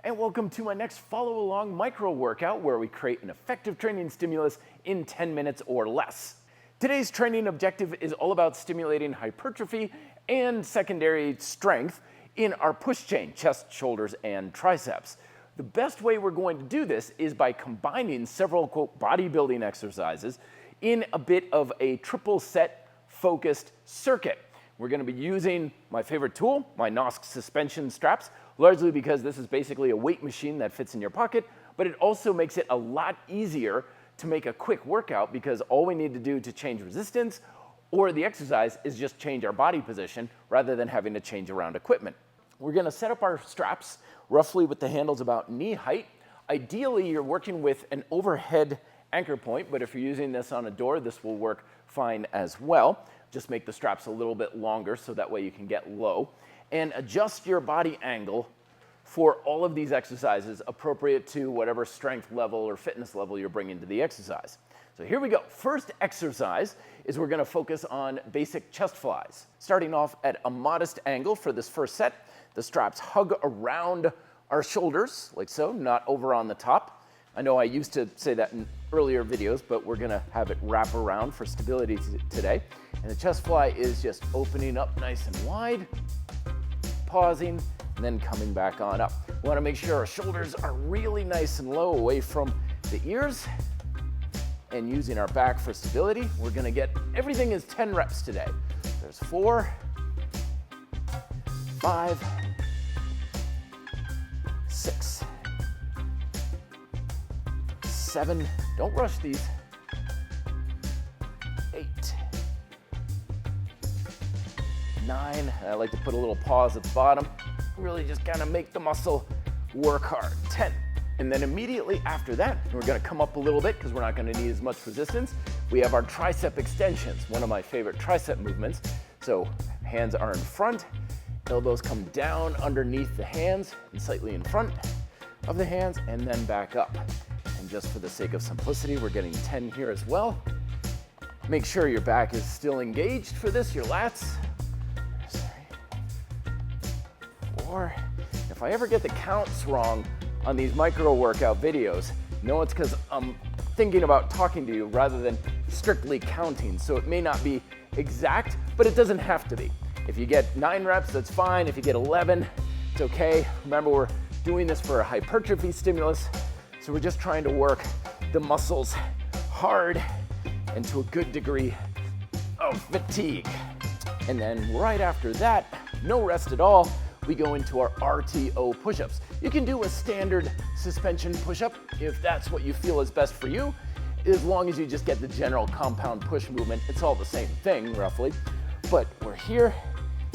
and welcome to my next follow-along micro workout where we create an effective training stimulus in 10 minutes or less. Today's training objective is all about stimulating hypertrophy and secondary strength in our push chain, chest, shoulders, and triceps. The best way we're going to do this is by combining several, quote, bodybuilding exercises in a bit of a triple set focused circuit. We're going to be using my favorite tool, my NOS suspension straps, largely because this is basically a weight machine that fits in your pocket, but it also makes it a lot easier to make a quick workout because all we need to do to change resistance or the exercise is just change our body position rather than having to change around equipment. We're going to set up our straps roughly with the handles about knee height. Ideally, you're working with an overhead anchor point, but if you're using this on a door, this will work fine as well. Just make the straps a little bit longer so that way you can get low. And adjust your body angle for all of these exercises appropriate to whatever strength level or fitness level you're bringing to the exercise. So here we go. First exercise is we're going to focus on basic chest flies. Starting off at a modest angle for this first set, the straps hug around our shoulders like so, not over on the top. I know I used to say that in earlier videos, but we're gonna have it wrap around for stability today. And the chest fly is just opening up nice and wide, pausing, and then coming back on up. We wanna make sure our shoulders are really nice and low away from the ears. And using our back for stability, we're gonna get, everything is 10 reps today. There's 4, 5, 6, 7, don't rush these, 8, 9, I like to put a little pause at the bottom, really just kind of make the muscle work hard, 10. And then immediately after that, we're gonna come up a little bit because we're not gonna need as much resistance. We have our tricep extensions, one of my favorite tricep movements. So hands are in front, elbows come down underneath the hands and slightly in front of the hands and then back up. And just for the sake of simplicity, we're getting 10 here as well. Make sure your back is still engaged for this, your lats. 4. If I ever get the counts wrong on these micro workout videos, know it's because I'm thinking about talking to you rather than strictly counting. So it may not be exact, but it doesn't have to be. If you get 9 reps, that's fine. If you get 11, it's okay. Remember, we're doing this for a hypertrophy stimulus. So we're just trying to work the muscles hard and to a good degree of fatigue. And then right after that, no rest at all, we go into our RTO push-ups. You can do a standard suspension push-up if that's what you feel is best for you, as long as you just get the general compound push movement. It's all the same thing, roughly. But we're here,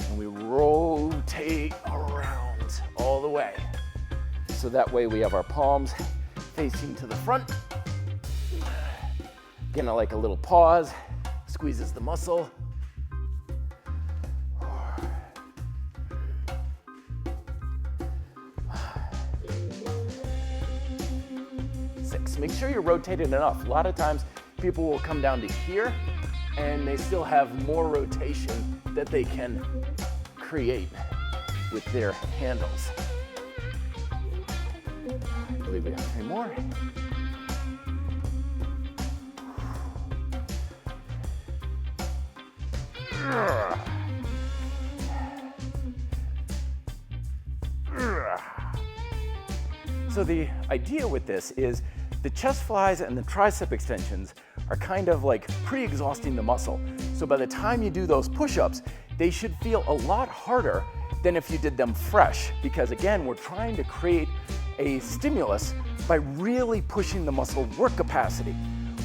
and we rotate around all the way. So that way we have our palms facing to the front. Again, I like a little pause, squeezes the muscle. 6. Make sure you're rotated enough. A lot of times people will come down to here and they still have more rotation that they can create with their handles. I believe we have 3 more. So the idea with this is the chest flies and the tricep extensions are kind of like pre-exhausting the muscle. So by the time you do those push-ups, they should feel a lot harder than if you did them fresh, because again, we're trying to create a stimulus by really pushing the muscle work capacity.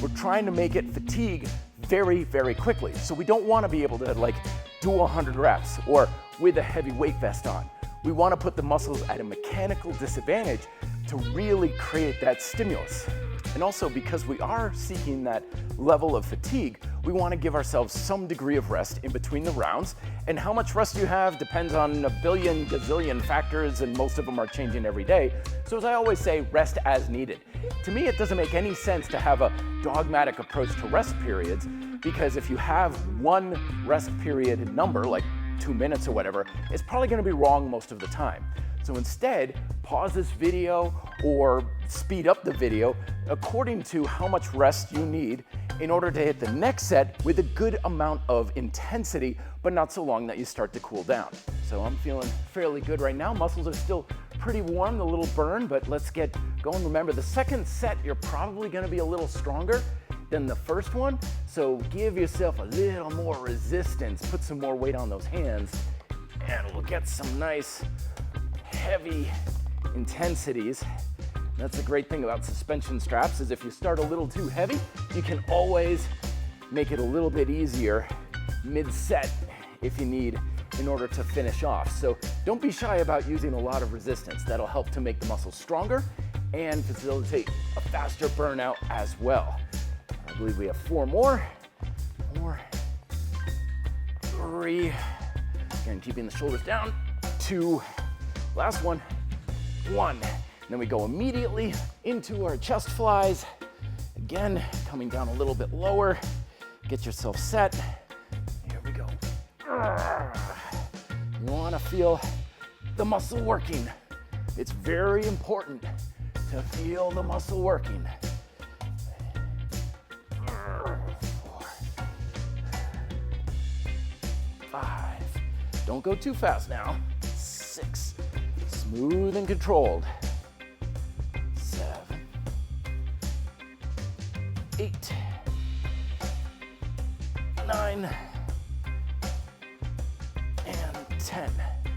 We're trying to make it fatigue very, very quickly. So we don't want to be able to like do 100 reps or with a heavy weight vest on. We want to put the muscles at a mechanical disadvantage to really create that stimulus. And also because we are seeking that level of fatigue, we want to give ourselves some degree of rest in between the rounds. And how much rest you have depends on a billion gazillion factors, and most of them are changing every day. So as I always say, rest as needed. To me, it doesn't make any sense to have a dogmatic approach to rest periods, because if you have one rest period number, like 2 minutes or whatever, it's probably going to be wrong most of the time. So instead, pause this video or speed up the video according to how much rest you need in order to hit the next set with a good amount of intensity, but not so long that you start to cool down. So I'm feeling fairly good right now. Muscles are still pretty warm, a little burn, but let's get going. Remember, the second set, you're probably gonna be a little stronger than the first one, so give yourself a little more resistance, put some more weight on those hands, and we'll get some nice, heavy intensities. That's the great thing about suspension straps, is if you start a little too heavy, you can always make it a little bit easier mid-set if you need in order to finish off. So don't be shy about using a lot of resistance. That'll help to make the muscles stronger and facilitate a faster burnout as well. I believe we have 4 more. 4, 3, again, keeping the shoulders down. 2, last one, 1. Then we go immediately into our chest flies. Again, coming down a little bit lower. Get yourself set. Here we go. You want to feel the muscle working. It's very important to feel the muscle working. 4, 5. Don't go too fast now. 6. Smooth and controlled. 8, 9, and 10.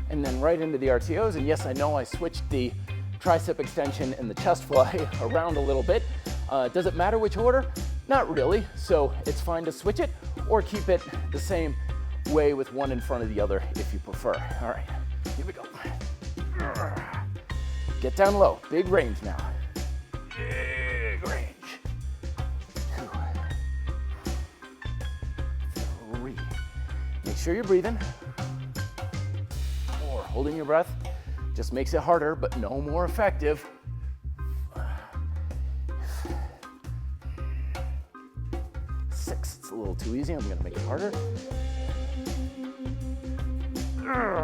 And then right into the RTOs. And yes, I know I switched the tricep extension and the chest fly around a little bit. Does it matter which order? Not really. So it's fine to switch it or keep it the same way with one in front of the other if you prefer. All right, here we go. Get down low, big range now. Big range. 2, 3. Make sure you're breathing. 4, holding your breath just makes it harder, but no more effective. 6, it's a little too easy. I'm gonna make it harder. 7.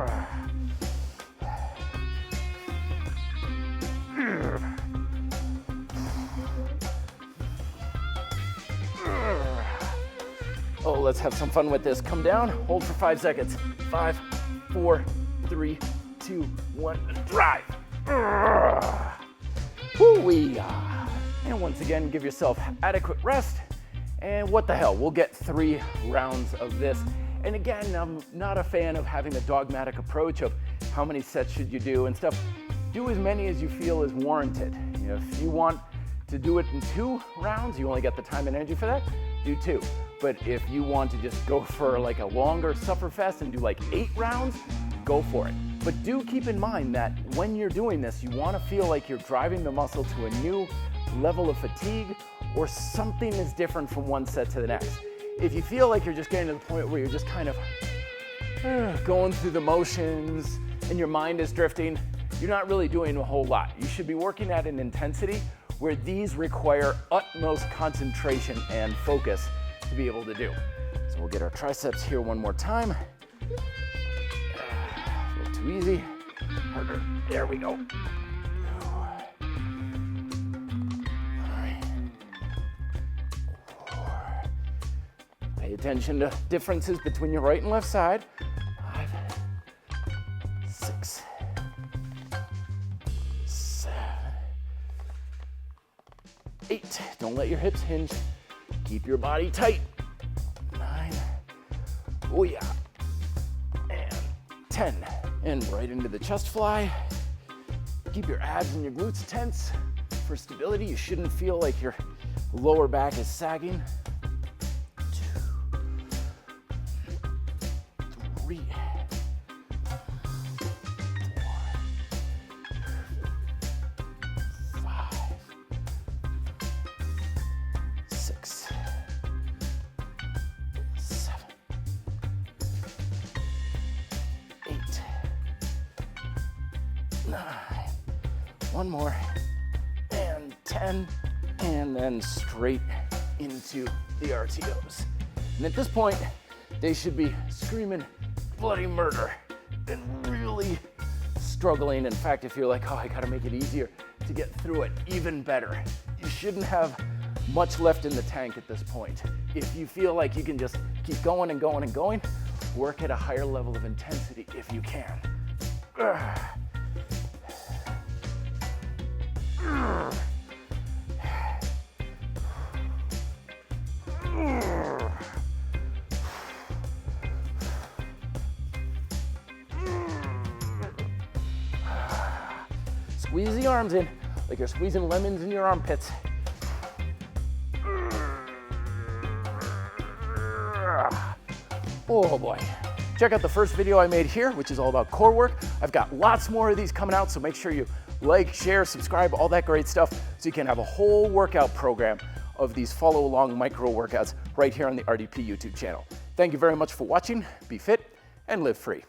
Oh, let's have some fun with this. Come down, hold for 5 seconds. 5, 4, 3, 2, 1, drive. Woo-wee. And once again, give yourself adequate rest. And what the hell, we'll get 3 rounds of this. And again, I'm not a fan of having a dogmatic approach of how many sets should you do and stuff. Do as many as you feel is warranted. You know, if you want to do it in 2 rounds, you only get the time and energy for that, do 2. But if you want to just go for like a longer sufferfest and do like 8 rounds, go for it. But do keep in mind that when you're doing this, you want to feel like you're driving the muscle to a new level of fatigue or something is different from one set to the next. If you feel like you're just getting to the point where you're just kind of going through the motions and your mind is drifting, you're not really doing a whole lot. You should be working at an intensity where these require utmost concentration and focus to be able to do. So we'll get our triceps here one more time. A little too easy. Harder. There we go. Pay attention to differences between your right and left side. 5, 6, 7, 8. Don't let your hips hinge. Keep your body tight. 9. Oh yeah. And 10. And right into the chest fly. Keep your abs and your glutes tense. For stability, you shouldn't feel like your lower back is sagging. 3, 4, 5, 6, 7, 8, 9. One more. And 10. And then straight into the RTOs. And at this point, they should be screaming bloody murder and really struggling. In fact, if you're like, oh, I gotta make it easier to get through it, even better. You shouldn't have much left in the tank at this point. If you feel like you can just keep going and going and going, work at a higher level of intensity if you can. Squeeze the arms in like you're squeezing lemons in your armpits. Oh boy. Check out the first video I made here, which is all about core work. I've got lots more of these coming out, so make sure you like, share, subscribe, all that great stuff, so you can have a whole workout program of these follow along micro workouts right here on the RDP YouTube channel. Thank you very much for watching. Be fit and live free.